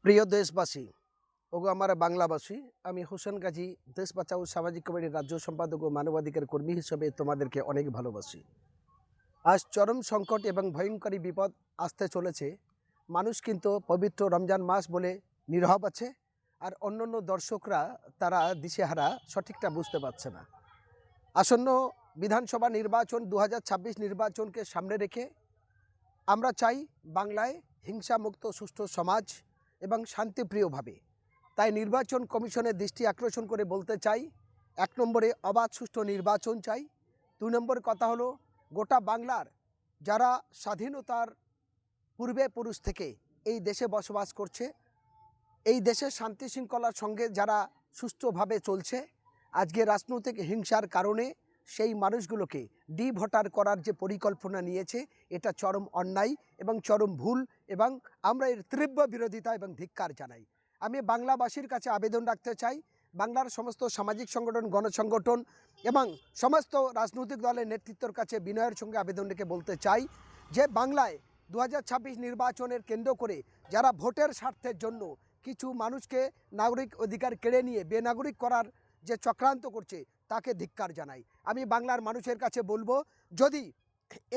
প্রিয় দেশবাসী ওগো আমার বাংলাবাসী, আমি হোসেন গাজী, দেশ বাঁচাও সামাজিক কমিটির রাজ্য সম্পাদক ও মানবাধিকার কর্মী হিসেবে তোমাদেরকে অনেক ভালোবাসি। আজ চরম সংকট এবং ভয়ঙ্করী বিপদ আসতে চলেছে। মানুষ কিন্তু পবিত্র রমজান মাস বলে নীরব আছে, আর অন্যান্য দর্শকরা তারা দিশেহারা, সঠিকটা বুঝতে পারছে না। আসন্ন বিধানসভা নির্বাচন 2026 নির্বাচনকে সামনে রেখে আমরা চাই বাংলায় হিংসামুক্ত সুষ্ঠু সমাজ এবং শান্তিপ্রিয়ভাবে। তাই নির্বাচন কমিশনের দৃষ্টি আকর্ষণ করে বলতে চাই, 1 নম্বরে অবাধ সুষ্ঠু নির্বাচন চাই। 2 নম্বর কথা হলো, গোটা বাংলার যারা স্বাধীনতার পূর্বপুরুষ থেকে এই দেশে বসবাস করছে, এই দেশের শান্তি শৃঙ্খলার সঙ্গে যারা সুষ্ঠুভাবে চলছে, আজকে রাজনৈতিক হিংসার কারণে সেই মানুষগুলোকে ডিভোটার করার যে পরিকল্পনা নিয়েছে, এটা চরম অন্যায় এবং চরম ভুল, এবং আমরা এর তীব্র বিরোধিতা এবং ধিক্কার জানাই। আমি বাংলাবাসীর কাছে আবেদন রাখতে চাই, বাংলার সমস্ত সামাজিক সংগঠন, গণসংগঠন এবং সমস্ত রাজনৈতিক দলের নেতৃত্বের কাছে বিনয়ের সঙ্গে আবেদন রেখে বলতে চাই যে বাংলায় 2026 নির্বাচনের কেন্দ্র করে যারা ভোটের স্বার্থের জন্য কিছু মানুষকে নাগরিক অধিকার কেড়ে নিয়ে বেনাগরিক করার যে চক্রান্ত করছে, তাকে ধিক্কার জানাই। আমি বাংলার মানুষের কাছে বলবো, যদি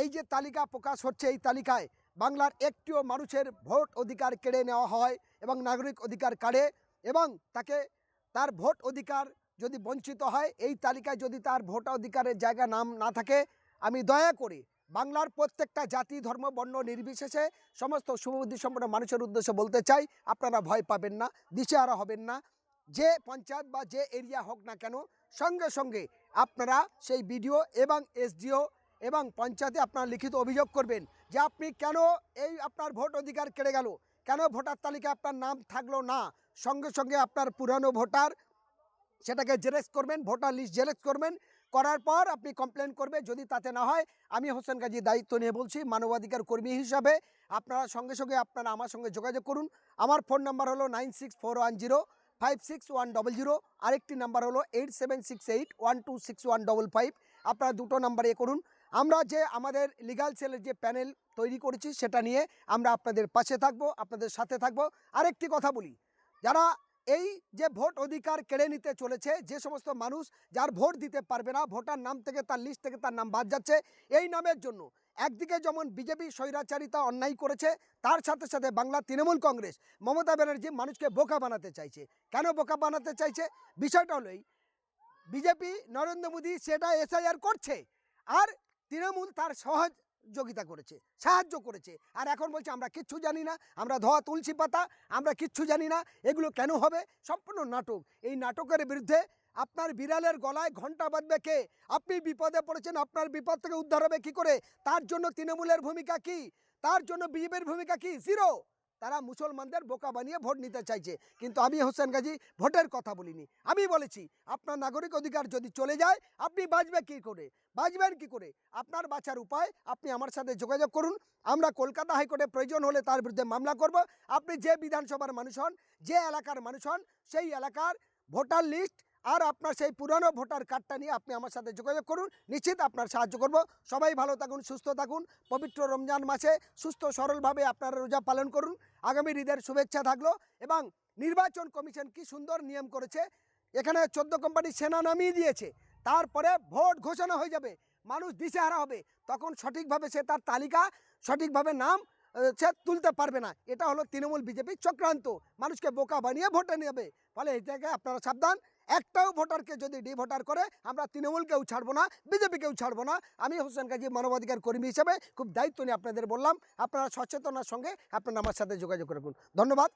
এই যে তালিকা প্রকাশ হচ্ছে, এই তালিকায় বাংলার একটিও মানুষের ভোট অধিকার কেড়ে নেওয়া হয় এবং নাগরিক অধিকার কাড়ে, এবং তাকে তার ভোট অধিকার যদি বঞ্চিত হয়, এই তালিকায় যদি তার ভোট অধিকারের জায়গা নাম না থাকে, আমি দয়া করে বাংলার প্রত্যেকটা জাতি, ধর্ম, বর্ণ নির্বিশেষে সমস্ত শুভবুদ্ধি সম্পন্ন মানুষের উদ্দেশ্যে বলতে চাই, আপনারা ভয় পাবেন না, দিশেহারা হবেন না। যে পঞ্চায়েত বা যে এরিয়া হোক না কেন, সঙ্গে সঙ্গে আপনারা সেই বিডিও এবং এসডিও এবং পঞ্চায়েতে আপনারা লিখিত অভিযোগ করবেন যে আপনি কেন এই আপনার ভোট অধিকার কেড়ে গেল, কেন ভোটার তালিকায় আপনার নাম থাকলো না। সঙ্গে সঙ্গে আপনার পুরানো ভোটার সেটাকে জেরক্স করবেন, ভোটার লিস্ট জেরক্স করবেন, করার পর আপনি কমপ্লেন করবে। যদি তাতে না হয়, আমি হোসেন গাজী দায়িত্ব নিয়ে বলছি মানবাধিকার কর্মী হিসাবে, আপনারা সঙ্গে সঙ্গে আপনারা আমার সঙ্গে যোগাযোগ করুন। আমার ফোন নাম্বার হলো 9641056100, আরেকটি নাম্বার হলো 8768126155। আপনারা দুটো নাম্বার করুন। আমরা যে আমাদের লিগাল সেলের যে প্যানেল তৈরি করেছি, সেটা নিয়ে আমরা আপনাদের পাশে থাকবো, আপনাদের সাথে থাকবো। আরেকটি কথা বলি, যারা এই যে ভোট অধিকার কেড়ে নিতে চলেছে, যে সমস্ত মানুষ যার ভোট দিতে পারবে না, ভোটার নাম থেকে তার লিস্ট থেকে তার নাম বাদ যাচ্ছে, এই নামের জন্য একদিকে যেমন বিজেপি স্বৈরাচারিতা অন্যায় করেছে, তার সাথে সাথে বাংলা তৃণমূল কংগ্রেস মমতা ব্যানার্জি মানুষকে বোকা বানাতে চাইছে। কেন বোকা বানাতে চাইছে? বিষয়টা হলো, বিজেপি নরেন্দ্র মোদী সেটা এসআইআর করছে, আর তৃণমূল তার সহযোগিতা করেছে, সাহায্য করেছে, আর এখন বলছে আমরা কিচ্ছু জানি না, আমরা ধোয়া তুলসী পাতা, আমরা কিচ্ছু জানি না। এগুলো কেন হবে? সম্পূর্ণ নাটক। এই নাটকের বিরুদ্ধে আপনার বিড়ালের গলায় ঘণ্টা বাঁধবে কে? আপনি বিপদে পড়েছেন, আপনার বিপদ থেকে উদ্ধার হবে কী করে? তার জন্য তৃণমূলের ভূমিকা কি? তার জন্য বিজেপির ভূমিকা কি? জিরো। তারা মুসলমানদের বোকা বানিয়ে ভোট নিতে চাইছে। কিন্তু আমি হোসেন গাজী ভোটের কথা বলিনি। আমি বলেছি আপনার নাগরিক অধিকার যদি চলে যায়, আপনি বাঁচবেন কী করে? আপনার বাঁচার উপায়, আপনি আমার সাথে যোগাযোগ করুন। আমরা কলকাতা হাইকোর্টে প্রয়োজন হলে তার বিরুদ্ধে মামলা করব। আপনি যে বিধানসভার মানুষ হন, যে এলাকার মানুষ হন, সেই এলাকার ভোটার লিস্ট আর আপনার সেই পুরানো ভোটার কার্ডটা নিয়ে আপনি আমার সাথে যোগাযোগ করুন, নিশ্চিত আপনার সাহায্য করব। সবাই ভালো থাকুন, সুস্থ থাকুন। পবিত্র রমজান মাসে সুস্থ সরলভাবে আপনারা রোজা পালন করুন। আগামী ঈদের শুভেচ্ছা থাকলো। এবং নির্বাচন কমিশন কি সুন্দর নিয়ম করেছে, এখানে 14 কোম্পানি সেনা নামিয়ে দিয়েছে, তারপরে ভোট ঘোষণা হয়ে যাবে, মানুষ দিশেহারা হবে, তখন সঠিকভাবে সে তার তালিকা সঠিকভাবে নাম সে তুলতে পারবে না। এটা হলো তৃণমূল বিজেপির চক্রান্ত, মানুষকে বোকা বানিয়ে ভোটে নেবে। ফলে এই থেকে আপনারা সাবধান। একটাও ভোটারকে যদি ডিভোটার করে, আমরা তৃণমূলকেও ছাড়বো না, বিজেপিকেও ছাড়বো না। আমি হোসেন গাজী মানবাধিকার কর্মী হিসেবে খুব দায়িত্ব নিয়ে আপনাদের বললাম, আপনারা সচেতনার সঙ্গে আপনারা আমার সাথে যোগাযোগ রাখুন। ধন্যবাদ।